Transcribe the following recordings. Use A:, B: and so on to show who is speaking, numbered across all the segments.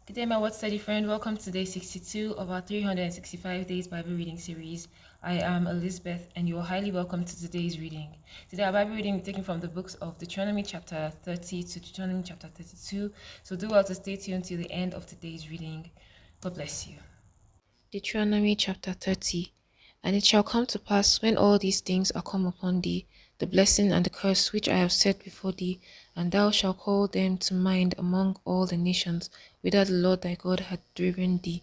A: Good day, my Word Study friend. Welcome to day 62 of our 365 Days Bible Reading series. I am Elizabeth, and you are highly welcome to today's reading. Today, our Bible reading is taken from the books of Deuteronomy chapter 30 to Deuteronomy chapter 32. So do well to stay tuned till the end of today's reading. God bless you. Deuteronomy chapter 30. And it shall come to pass, when all these things are come upon thee, the blessing and the curse which I have set before thee, and thou shalt call them to mind among all the nations, whither the Lord thy God hath driven thee,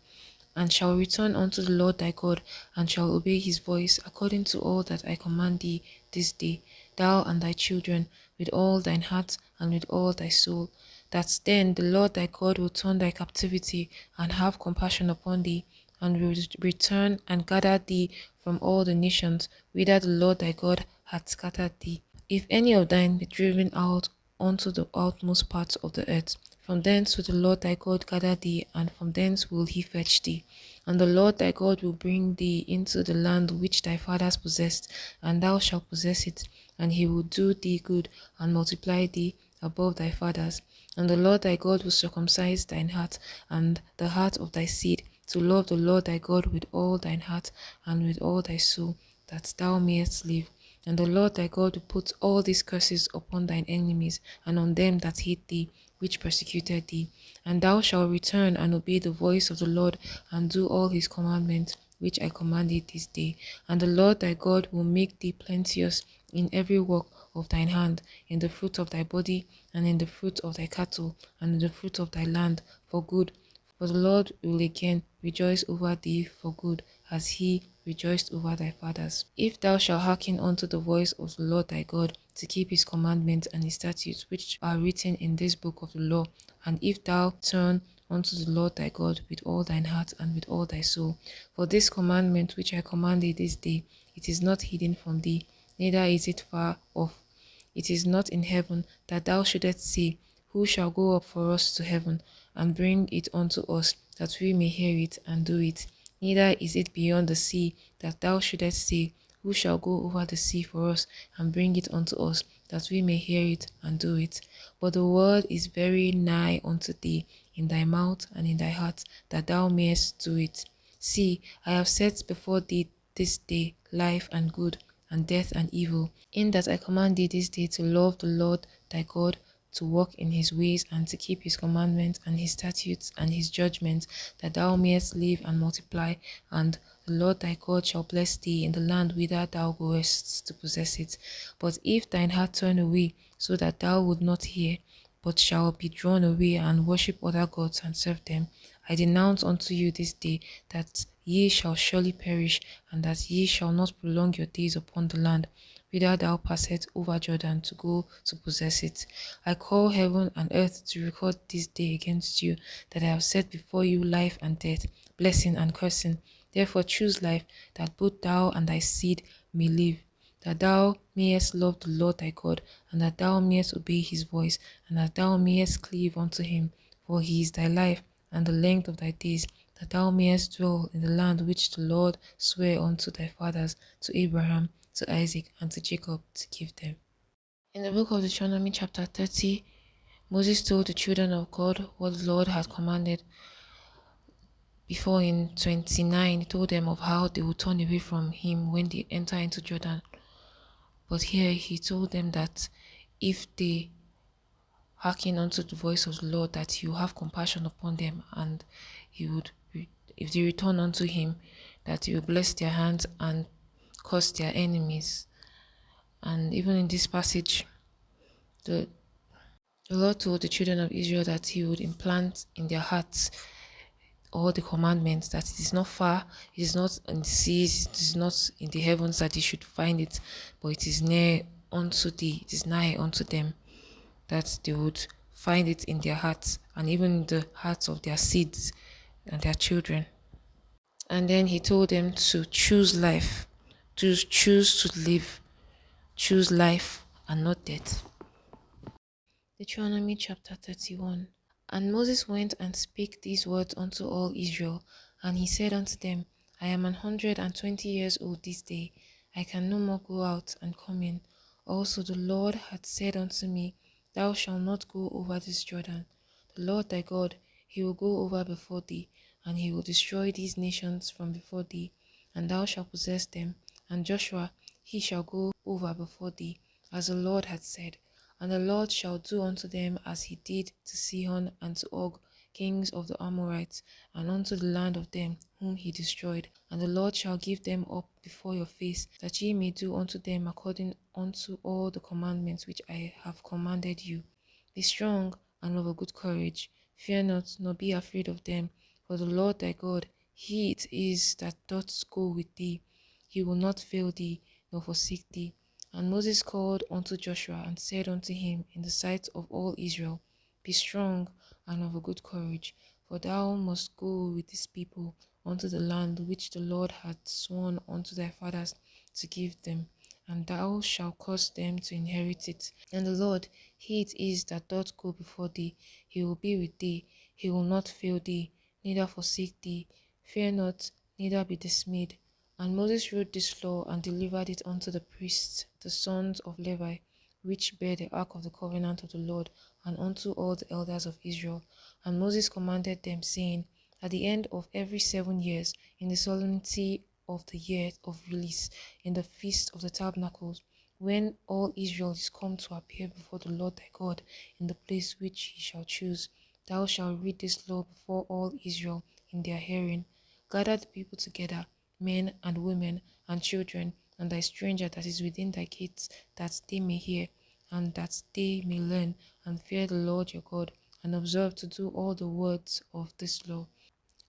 A: and shall return unto the Lord thy God, and shall obey his voice, according to all that I command thee this day, thou and thy children, with all thine heart and with all thy soul, that then the Lord thy God will turn thy captivity, and have compassion upon thee, and will return and gather thee from all the nations whither the Lord thy God hath scattered thee. If any of thine be driven out unto the outmost parts of the earth, from thence will the Lord thy God gather thee, and from thence will he fetch thee. And the Lord thy God will bring thee into the land which thy fathers possessed, and thou shalt possess it, and he will do thee good, and multiply thee above thy fathers. And the Lord thy God will circumcise thine heart, and the heart of thy seed, to love the Lord thy God with all thine heart and with all thy soul, that thou mayest live. And the Lord thy God will put all these curses upon thine enemies, and on them that hate thee, which persecuted thee. And thou shalt return and obey the voice of the Lord, and do all his commandments, which I command thee this day. And the Lord thy God will make thee plenteous in every work of thine hand, in the fruit of thy body, and in the fruit of thy cattle, and in the fruit of thy land, for good. For the Lord will again rejoice over thee for good, as he rejoiced over thy fathers. If thou shalt hearken unto the voice of the Lord thy God, to keep his commandments and his statutes which are written in this book of the law, and if thou turn unto the Lord thy God with all thine heart and with all thy soul. For this commandment which I command thee this day, it is not hidden from thee, neither is it far off. It is not in heaven, that thou shouldest say, who shall go up for us to heaven, and bring it unto us, that we may hear it and do it? Neither is it beyond the sea, that thou shouldest say, who shall go over the sea for us, and bring it unto us, that we may hear it and do it? But the word is very nigh unto thee, in thy mouth and in thy heart, that thou mayest do it. See, I have set before thee this day life and good, and death and evil, in that I command thee this day to love the Lord thy God, to walk in his ways, and to keep his commandments and his statutes and his judgments, that thou mayest live and multiply. And the Lord thy God shall bless thee in the land whither thou goest to possess it. But if thine heart turn away, so that thou would not hear, but shall be drawn away and worship other gods and serve them, I denounce unto you this day that ye shall surely perish, and that ye shall not prolong your days upon the land whither thou passest over Jordan to go to possess it. I call heaven and earth to record this day against you, that I have set before you life and death, blessing and cursing. Therefore choose life, that both thou and thy seed may live, that thou mayest love the Lord thy God, and that thou mayest obey his voice, and that thou mayest cleave unto him. For he is thy life, and the length of thy days, that thou mayest dwell in the land which the Lord sware unto thy fathers, to Abraham, to Isaac, and to Jacob, to give them. In the book of Deuteronomy chapter 30, Moses told the children of God what the Lord had commanded. Before, in 29, he told them of how they would turn away from him when they enter into Jordan. But here he told them that if they hearken unto the voice of the Lord, that he will have compassion upon them, and he would, if they return unto him, that he will bless their hands and curse their enemies. And even in this passage, the Lord told the children of Israel that he would implant in their hearts all the commandments, that it is not far, it is not in the seas, it is not in the heavens that they should find it, but it is near unto thee, it is nigh unto them, that they would find it in their hearts, and even in the hearts of their seeds and their children. And then he told them to choose life, to choose to live, choose life and not death. Deuteronomy chapter 31. And Moses went and spake these words unto all Israel, and he said unto them, I am 120 years old this day, I can no more go out and come in. Also the Lord hath said unto me, Thou shalt not go over this Jordan. The Lord thy God, He will go over before thee, and he will destroy these nations from before thee, and thou shalt possess them. And Joshua, he shall go over before thee, as the Lord had said. And the Lord shall do unto them as he did to Sihon and to Og, kings of the Amorites, and unto the land of them whom he destroyed. And the Lord shall give them up before your face, that ye may do unto them according unto all the commandments which I have commanded you. Be strong and of a good courage. Fear not, nor be afraid of them. For the Lord thy God, he it is that doth go with thee. He will not fail thee, nor forsake thee. And Moses called unto Joshua, and said unto him in the sight of all Israel, Be strong and of a good courage, for thou must go with this people unto the land which the Lord hath sworn unto thy fathers to give them, and thou shalt cause them to inherit it. And the Lord, he it is that doth go before thee. He will be with thee. He will not fail thee, neither forsake thee. Fear not, neither be dismayed. And Moses wrote this law and delivered it unto the priests, the sons of Levi, which bear the ark of the covenant of the Lord, and unto all the elders of Israel. And Moses commanded them, saying, At the end of every 7 years, in the solemnity of the year of release, in the feast of the tabernacles, when all Israel is come to appear before the Lord thy God in the place which he shall choose, thou shalt read this law before all Israel in their hearing. Gather the people together, men and women and children, and thy stranger that is within thy gates, that they may hear, and that they may learn, and fear the Lord your God, and observe to do all the words of this law,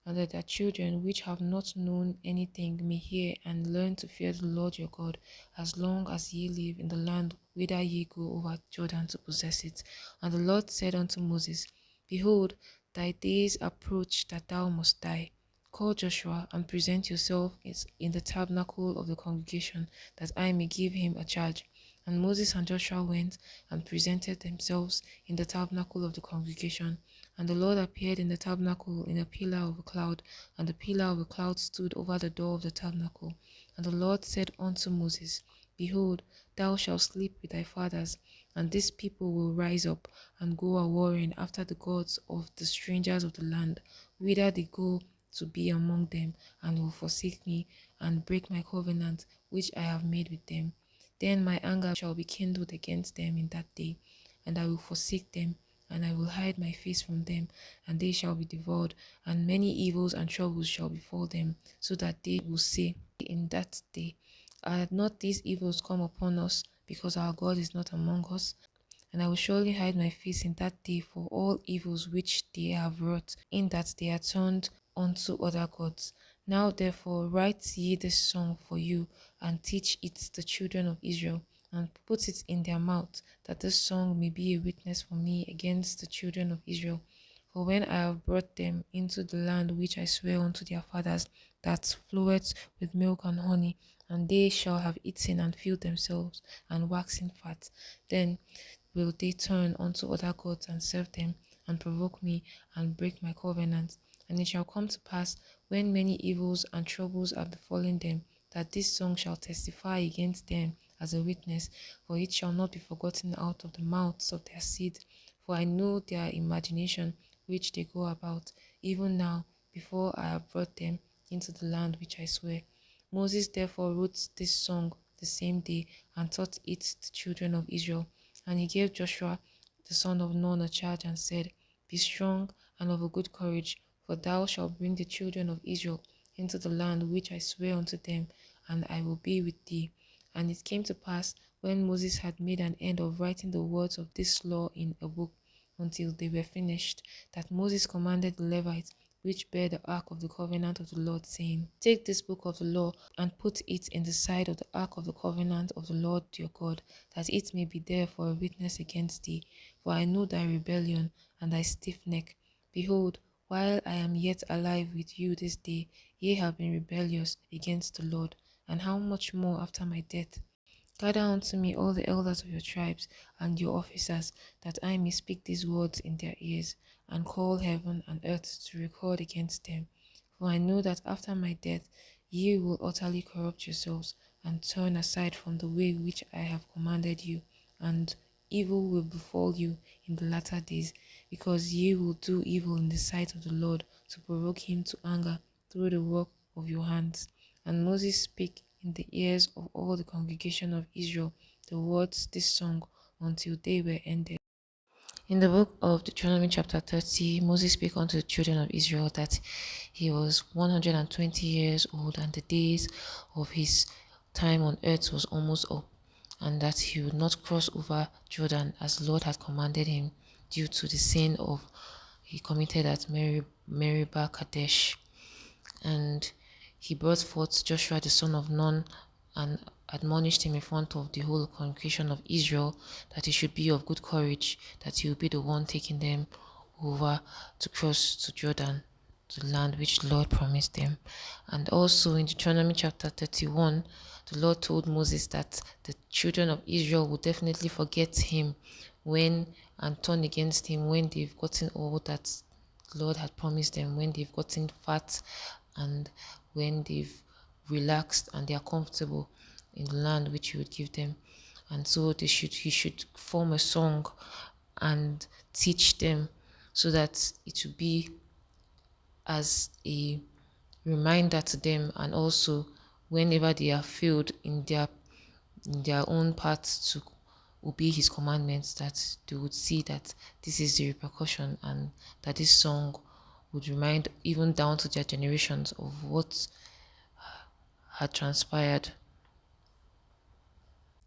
A: and that their children which have not known anything may hear and learn to fear the Lord your God, as long as ye live in the land whither ye go over Jordan to possess it. And the Lord said unto Moses, Behold, thy days approach that thou must die. Call Joshua and present yourself in the tabernacle of the congregation, that I may give him a charge. And Moses and Joshua went and presented themselves in the tabernacle of the congregation. And the Lord appeared in the tabernacle in a pillar of a cloud, and the pillar of a cloud stood over the door of the tabernacle. And the Lord said unto Moses, Behold, thou shalt sleep with thy fathers, and this people will rise up and go a-warring after the gods of the strangers of the land, whither they go to be among them, and will forsake me, and break my covenant which I have made with them. Then my anger shall be kindled against them in that day, and I will forsake them, and I will hide my face from them, and they shall be devoured, and many evils and troubles shall befall them, so that they will say in that day, Are not these evils come upon us, because our God is not among us? And I will surely hide my face in that day for all evils which they have wrought, in that they are turned unto other gods. Now therefore write ye this song for you, and teach it the children of Israel, and put it in their mouth, that this song may be a witness for me against the children of Israel. For when I have brought them into the land which I swear unto their fathers, that floweth with milk and honey, and they shall have eaten and filled themselves, and waxen fat, then will they turn unto other gods and serve them, and provoke me, and break my covenant. And it shall come to pass, when many evils and troubles are befallen them, that this song shall testify against them as a witness, for it shall not be forgotten out of the mouths of their seed. For I know their imagination which they go about, even now, before I have brought them into the land which I swear. Moses therefore wrote this song the same day, and taught it the children of Israel. And he gave Joshua the son of Nun a charge, and said, Be strong and of a good courage, for thou shalt bring the children of Israel into the land which I swear unto them, and I will be with thee. And it came to pass, when Moses had made an end of writing the words of this law in a book, until they were finished, that Moses commanded the Levites, which bear the ark of the covenant of the Lord, saying, Take this book of the law, and put it in the side of the ark of the covenant of the Lord your God, that it may be there for a witness against thee. For I know thy rebellion, and thy stiff neck. Behold, while I am yet alive with you this day, ye have been rebellious against the Lord, and how much more after my death? Gather unto me all the elders of your tribes and your officers, that I may speak these words in their ears, and call heaven and earth to record against them. For I know that after my death ye will utterly corrupt yourselves, and turn aside from the way which I have commanded you, and evil will befall you in the latter days, because ye will do evil in the sight of the Lord to provoke him to anger through the work of your hands. And Moses spake in the ears of all the congregation of Israel the words this song until they were ended. In the book of Deuteronomy chapter 30, Moses spake unto the children of Israel that he was 120 years old and the days of his time on earth was almost up, and that he would not cross over Jordan as the Lord had commanded him due to the sin of he committed at Meribah Kadesh. And he brought forth Joshua the son of Nun and admonished him in front of the whole congregation of Israel that he should be of good courage, that he will be the one taking them over to cross to Jordan, to the land which the Lord promised them. And also in Deuteronomy chapter 31, the Lord told Moses that the children of Israel will definitely forget him when and turn against him when they've gotten all that the Lord had promised them, when they've gotten fat and when they've relaxed and they are comfortable in the land which he would give them. And so he should form a song and teach them so that it will be as a reminder to them, and also whenever they are failed in their own path to obey his commandments, that they would see that this is the repercussion, and that this song would remind even down to their generations of what had transpired.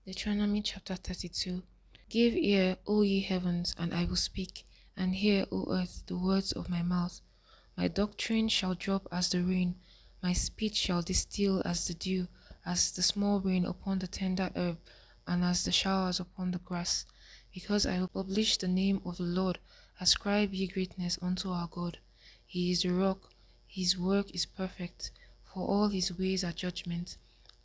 A: Deuteronomy chapter 32. Give ear, O ye heavens, and I will speak, and hear, O earth, the words of my mouth. My doctrine shall drop as the rain, my speech shall distill as the dew, as the small rain upon the tender herb, and as the showers upon the grass. Because I will publish the name of the Lord, ascribe ye greatness unto our God. He is the rock, his work is perfect, for all his ways are judgment.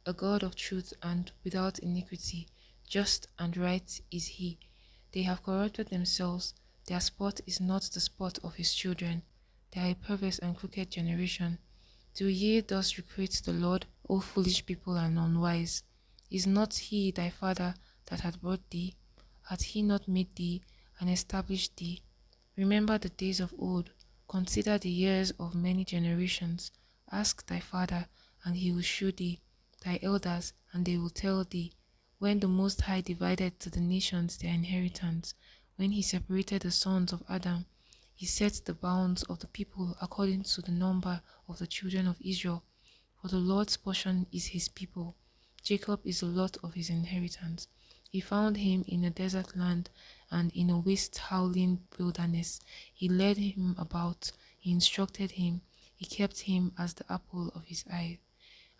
A: A God of truth and without iniquity, just and right is he. They have corrupted themselves, their spot is not the spot of his children. They are a perverse and crooked generation. Do ye thus requite the Lord, O foolish people and unwise? Is not he thy father that hath brought thee? Hath he not made thee and established thee? Remember the days of old, consider the years of many generations. Ask thy father, and he will shew thee, thy elders, and they will tell thee, when the Most High divided to the nations their inheritance, when he separated the sons of Adam, he set the bounds of the people according to the number of the children of Israel. For the Lord's portion is his people, Jacob is the lot of his inheritance. He found him in a desert land and in a waste howling wilderness. He led him about, he instructed him, he kept him as the apple of his eye.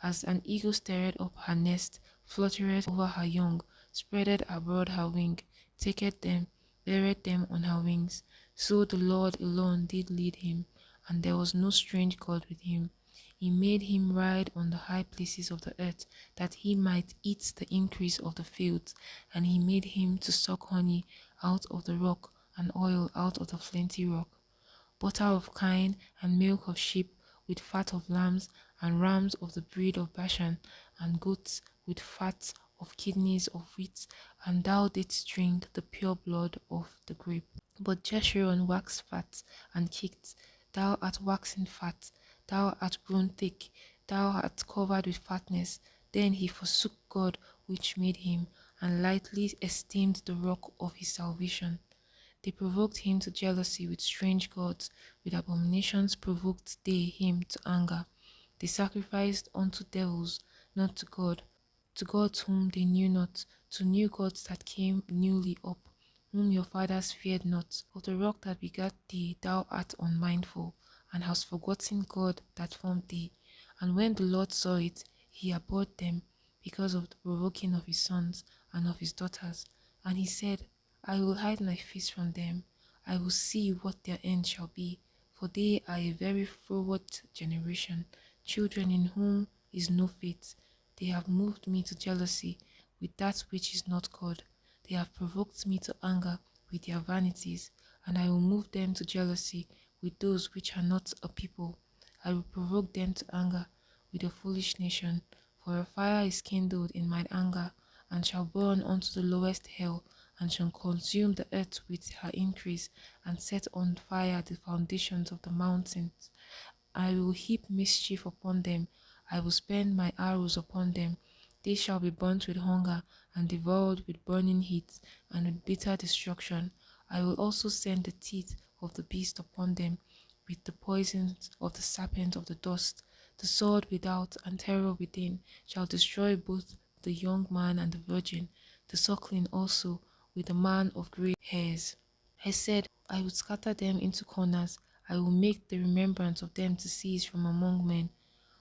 A: As an eagle stirred up her nest, fluttered over her young, spreaded abroad her wing, taketh them, beareth them on her wings. So the Lord alone did lead him, and there was no strange God with him. He made him ride on the high places of the earth, that he might eat the increase of the fields, and he made him to suck honey out of the rock, and oil out of the flinty rock, butter of kine, and milk of sheep, with fat of lambs, and rams of the breed of Bashan, and goats with fat of kidneys of wheat, and thou didst drink the pure blood of the grape. But Jeshurun waxed fat and kicked, thou art waxen fat, thou art grown thick, thou art covered with fatness. Then he forsook God which made him, and lightly esteemed the rock of his salvation. They provoked him to jealousy with strange gods, with abominations provoked they him to anger. They sacrificed unto devils, not to gods whom they knew not, to new gods that came newly up, whom your fathers feared not. Of the rock that begat thee thou art unmindful, and hast forgotten God that formed thee. And when the Lord saw it, he abhorred them, because of the provoking of his sons and of his daughters. And he said, I will hide my face from them. I will see what their end shall be, for they are a very froward generation, children in whom is no faith. They have moved me to jealousy with that which is not God. They have provoked me to anger with their vanities, and I will move them to jealousy with those which are not a people. I will provoke them to anger with a foolish nation, for a fire is kindled in mine anger, and shall burn unto the lowest hell, and shall consume the earth with her increase, and set on fire the foundations of the mountains. I will heap mischief upon them, I will spend my arrows upon them. They shall be burnt with hunger, and devoured with burning heat, and with bitter destruction. I will also send the teeth of the beast upon them, with the poisons of the serpent of the dust. The sword without and terror within shall destroy both the young man and the virgin, the suckling also, with the man of grey hairs. I said, I will scatter them into corners, I will make the remembrance of them to cease from among men.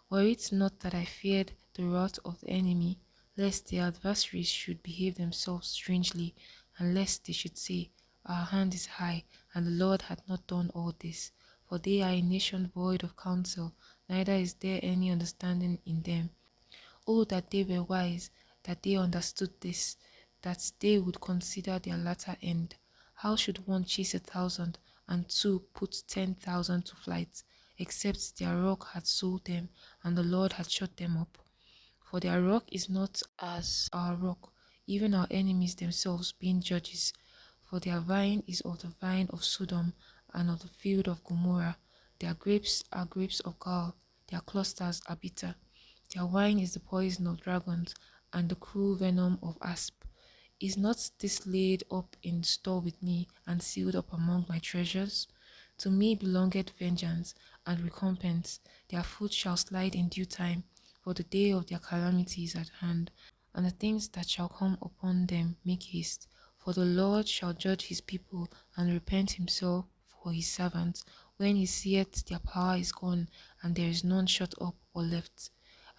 A: Were it not that I feared the wrath of the enemy, lest their adversaries should behave themselves strangely, and lest they should say, Our hand is high, and the Lord hath not done all this. For they are a nation void of counsel, neither is there any understanding in them. Oh, that they were wise, that they understood this, that they would consider their latter end. How should one chase 1,000, and two put 10,000 to flight, except their rock had sold them, and the Lord had shut them up? For their rock is not as our rock, even our enemies themselves being judges. For their vine is of the vine of Sodom, and of the field of Gomorrah. Their grapes are grapes of gall, their clusters are bitter. Their wine is the poison of dragons, and the cruel venom of asp. Is not this laid up in store with me, and sealed up among my treasures? To me belongeth vengeance and recompense. Their foot shall slide in due time, for the day of their calamity is at hand, and the things that shall come upon them make haste. For the Lord shall judge his people, and repent himself for his servants, when he seeth their power is gone, and there is none shut up or left.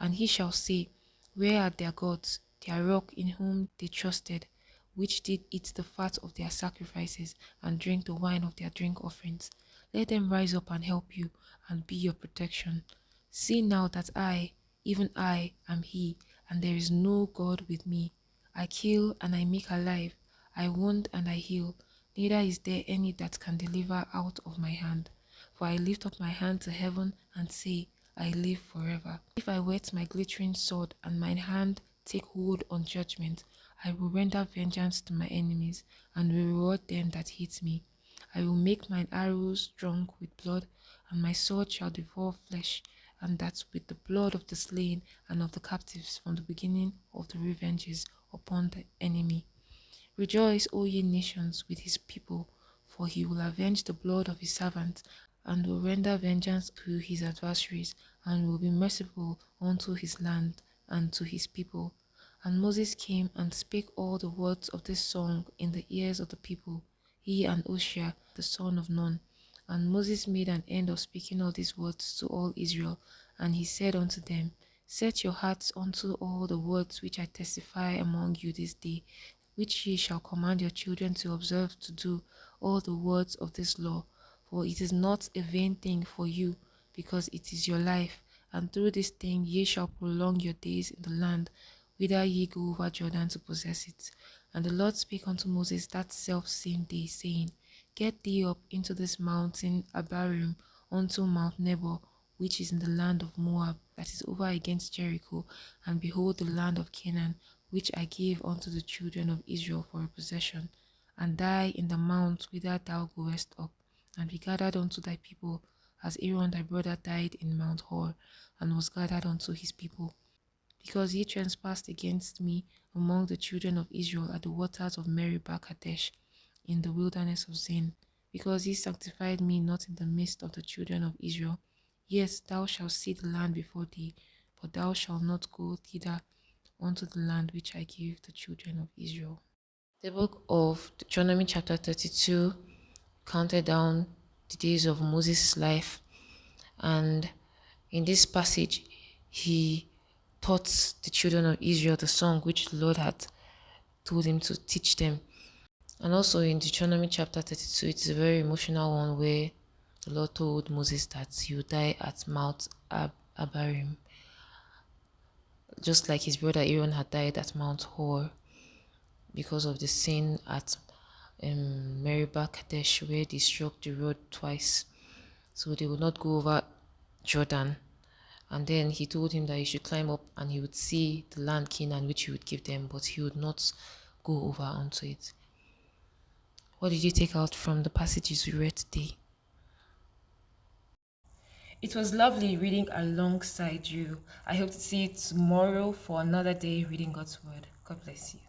A: And he shall say, Where are their gods, their rock in whom they trusted, which did eat the fat of their sacrifices, and drink the wine of their drink offerings? Let them rise up and help you, and be your protection. See now that I, even I, am he, and there is no God with me. I kill and I make alive, I wound and I heal, neither is there any that can deliver out of my hand. For I lift up my hand to heaven and say, I live forever. If I whet my glittering sword, and mine hand take hold on judgment, I will render vengeance to my enemies, and will reward them that hate me. I will make mine arrows drunk with blood, and my sword shall devour flesh, and that with the blood of the slain and of the captives from the beginning of the revenges upon the enemy. Rejoice, O ye nations, with his people, for he will avenge the blood of his servants, and will render vengeance to his adversaries, and will be merciful unto his land and to his people. And Moses came and spake all the words of this song in the ears of the people, he and Oshia the son of Nun. And Moses made an end of speaking all these words to all Israel, and he said unto them, Set your hearts unto all the words which I testify among you this day, which ye shall command your children to observe to do all the words of this law. For it is not a vain thing for you, because it is your life, and through this thing ye shall prolong your days in the land, whither ye go over Jordan to possess it. And the Lord spake unto Moses that self same day, saying, Get thee up into this mountain Abarim, unto Mount Nebo, which is in the land of Moab, that is over against Jericho, and behold the land of Canaan, which I gave unto the children of Israel for a possession, and die in the mount whither thou goest up, and be gathered unto thy people, as Aaron thy brother died in Mount Hor, and was gathered unto his people. Because ye trespassed against me among the children of Israel at the waters of Meribah Kadesh, in the wilderness of Zin, because ye sanctified me not in the midst of the children of Israel. Yes, thou shalt see the land before thee, but thou shalt not go thither unto the land which I give the children of Israel. The book of Deuteronomy chapter 32 counted down the days of Moses' life, and in this passage he taught the children of Israel the song which the Lord had told him to teach them. And also in Deuteronomy chapter 32, it's a very emotional one where the Lord told Moses that he would die at Mount Abarim, just like his brother Aaron had died at Mount Hor because of the sin at Meribah Kadesh, where they struck the road twice. So they would not go over Jordan. And then he told him that he should climb up and he would see the land Canaan which he would give them, but he would not go over onto it. What did you take out from the passages we read today? It was lovely reading alongside you. I hope to see you tomorrow for another day reading God's Word. God bless you.